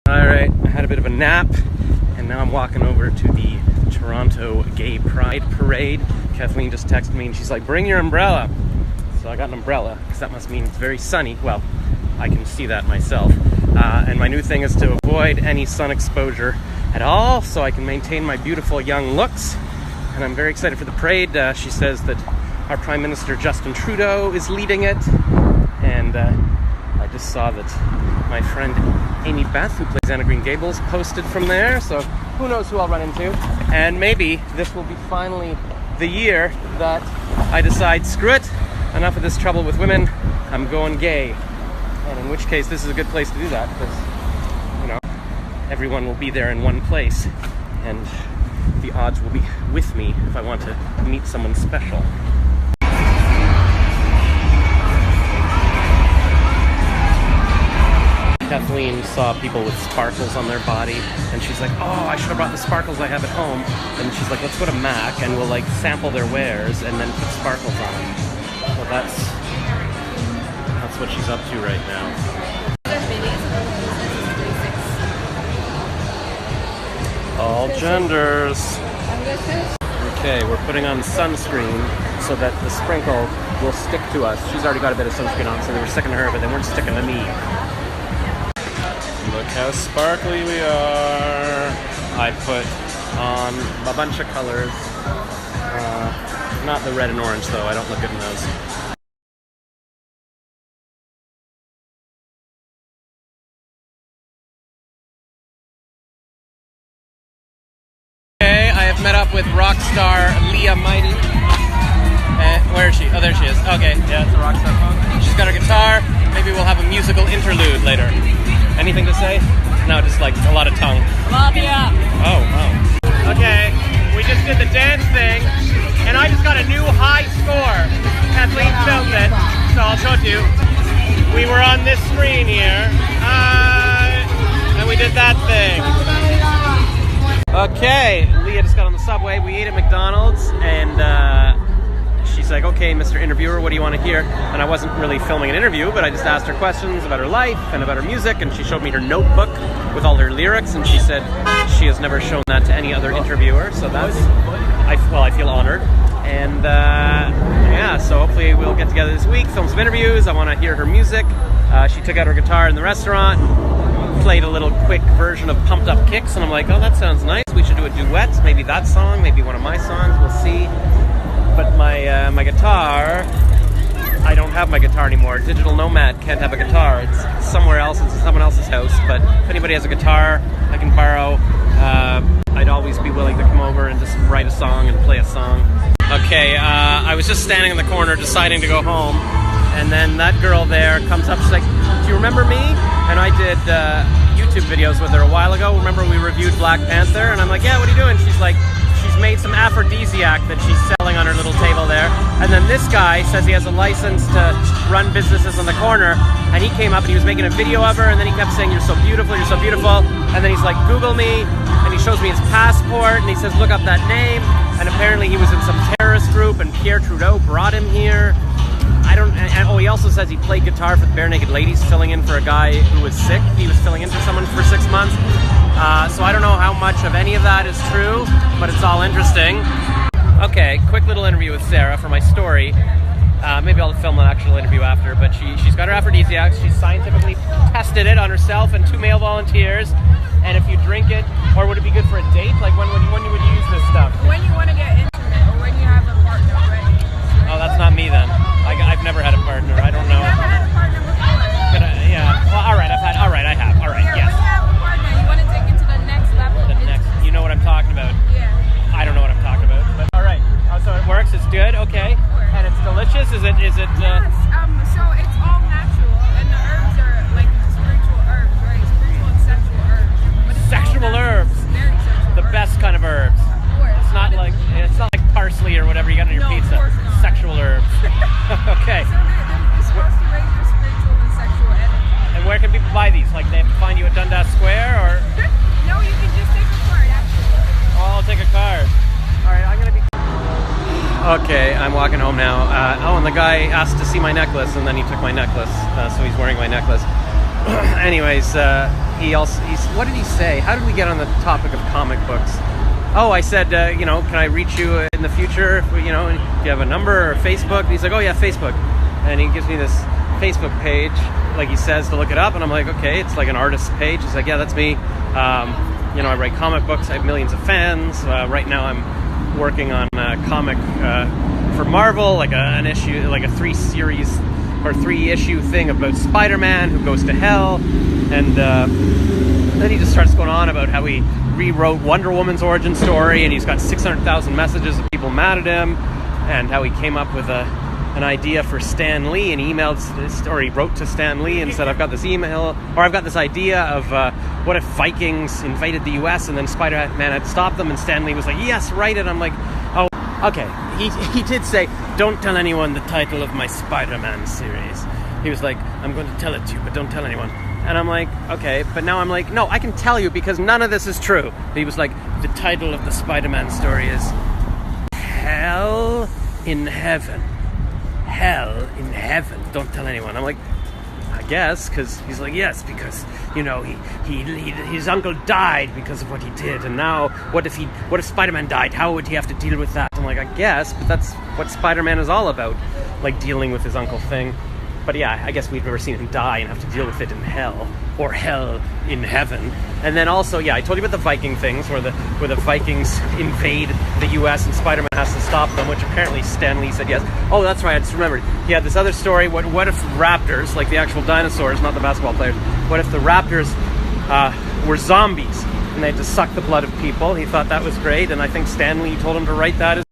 Alright, I had a bit of a nap, and now I'm walking over to the Toronto Gay Pride Parade. Kathleen just texted me and she's like, bring your umbrella. So I got an umbrella, because that must mean it's very sunny. Well, I can see that myself. And my new thing is to avoid any sun exposure at all, so I can maintain my beautiful young looks. And I'm very excited for the parade. She says that our Prime Minister Justin Trudeau is leading it. And I just saw that my friend Amy Beth, who plays Anna Green Gables, posted from there. So who knows who I'll run into. And maybe this will be finally the year that I decide, screw it, enough of this trouble with women, I'm going gay. And in which case, this is a good place to do that, because, you know, everyone will be there in one place, and the odds will be with me if I want to meet someone special. Kathleen saw people with sparkles on their body, and she's like, oh, I should have brought the sparkles I have at home. And she's like, let's go to MAC and we'll like sample their wares and then put sparkles on them. So that's what she's up to right now. All genders. Okay, we're putting on sunscreen so that the sprinkle will stick to us. She's already got a bit of sunscreen on, so they were sticking to her, but they weren't sticking to me. Look how sparkly we are. I put on a bunch of colors. Not the red and orange, though. I don't look good in those. Okay, I have met up with rock star Leah Mighty. Where is she? Oh, there she is. Okay, yeah, it's a rock star. She's got her guitar. Maybe we'll have a musical interlude later. Anything to say? No, just like a lot of tongue. Love ya! Oh. Okay, we just did the dance thing, and I just got a new high score. Kathleen filmed it, so I'll show it to you. We were on this screen here, and we did that thing. Okay, Leah just got on the subway. We ate at McDonald's, and she's like, okay, Mr. Interviewer, what do you want to hear? And I wasn't really filming an interview, but I just asked her questions about her life and about her music, and she showed me her notebook with all her lyrics, and she said she has never shown that to any other interviewer, so that's, I feel honored. And yeah, so hopefully we'll get together this week, film some interviews. I want to hear her music. She took out her guitar in the restaurant, played a little quick version of Pumped Up Kicks, and I'm like, oh, that sounds nice. We should do a duet, maybe that song, maybe one of my songs, we'll see. But my guitar, I don't have my guitar anymore. Digital Nomad can't have a guitar. It's somewhere else. It's someone else's house. But if anybody has a guitar I can borrow, I'd always be willing to come over and just write a song and play a song. Okay, I was just standing in the corner deciding to go home, and then that girl there comes up. She's like, do you remember me? And I did YouTube videos with her a while ago. Remember we reviewed Black Panther? And I'm like, yeah, what are you doing? She's like, she's made some aphrodisiac that she's selling on her little table there. And then this guy says he has a license to run businesses on the corner. And he came up and he was making a video of her, and then he kept saying, you're so beautiful, you're so beautiful. And then he's like, Google me. And he shows me his passport and he says, look up that name. And apparently he was in some terrorist group and Pierre Trudeau brought him here. He also says he played guitar for the Bare Naked Ladies, filling in for a guy who was sick. He was filling in for someone for 6 months. So I don't know how much of any of that is true, but it's all interesting. Okay, quick little interview with Sarah for my story. Maybe I'll film an actual interview after, but she's got her aphrodisiacs. She's scientifically tested it on herself and 2 male volunteers. And if you drink it, or would it be good for a date? Like when you would use this stuff? When you want to get intimate, or when you have a partner, right? Oh, that's not me then. I've never had a partner. I don't know. You've never had a partner before? Yeah. Well, I have. All right, yes. When you have a partner, you want to take it to the next level. You know what I'm talking about? Yeah. I don't know what I'm talking about. But all right. So it works. It's good. Okay. And it's delicious. Is it? Yes. So it's all natural, and the herbs are like spiritual herbs, right? Spiritual and sexual herbs. But it's Sexual herbs. Very sexual. The best kind of herbs. Of course. It's not like parsley or whatever you got on your No, of pizza. course not. Sexual herbs. Okay. So it's supposed to raise your spiritual and sexual energy. And where can people buy these? Like they have to find you at Dundas Square, or? No, you can just take a card, actually. Oh, I'll take a card. All right, I'm gonna be. Okay, I'm walking home now. And the guy asked to see my necklace, and then he took my necklace, so he's wearing my necklace. Anyways, what did he say? How did we get on the topic of comic books? Oh, I said, can I reach you in the future? If, do you have a number or Facebook? And he's like, oh yeah, Facebook. And he gives me this Facebook page, like he says, to look it up. And I'm like, okay, it's like an artist page. He's like, yeah, that's me. I write comic books. I have millions of fans. Right now I'm working on a comic for Marvel, like an issue, like a 3-series or 3-issue thing about Spider-Man who goes to hell. And then he just starts going on about how he rewrote Wonder Woman's origin story, and he's got 600,000 messages of people mad at him, and how he came up with an idea for Stan Lee, and he wrote to Stan Lee and said, I've got this idea of what if Vikings invaded the US and then Spider-Man had stopped them, and Stan Lee was like, yes, write it. I'm like, oh, okay. He did say, don't tell anyone the title of my Spider-Man series. He was like, I'm going to tell it to you, but don't tell anyone. And I'm like, okay, but now I'm like, no, I can tell you because none of this is true. He was like, the title of the Spider-Man story is Hell in Heaven. Hell in Heaven. Don't tell anyone. I'm like, I guess, because he's like, yes, because, his uncle died because of what he did. And now, what if Spider-Man died? How would he have to deal with that? I'm like, I guess, but that's what Spider-Man is all about, like dealing with his uncle thing. But yeah, I guess we've never seen him die and have to deal with it in hell, or hell in heaven. And then also, yeah, I told you about the Viking things, where the Vikings invade the US and Spider-Man has to stop them, which apparently Stan Lee said yes. Oh, that's right, I just remembered. He had this other story, what if raptors, like the actual dinosaurs, not the basketball players, what if the raptors were zombies and they had to suck the blood of people? He thought that was great, and I think Stan Lee told him to write that as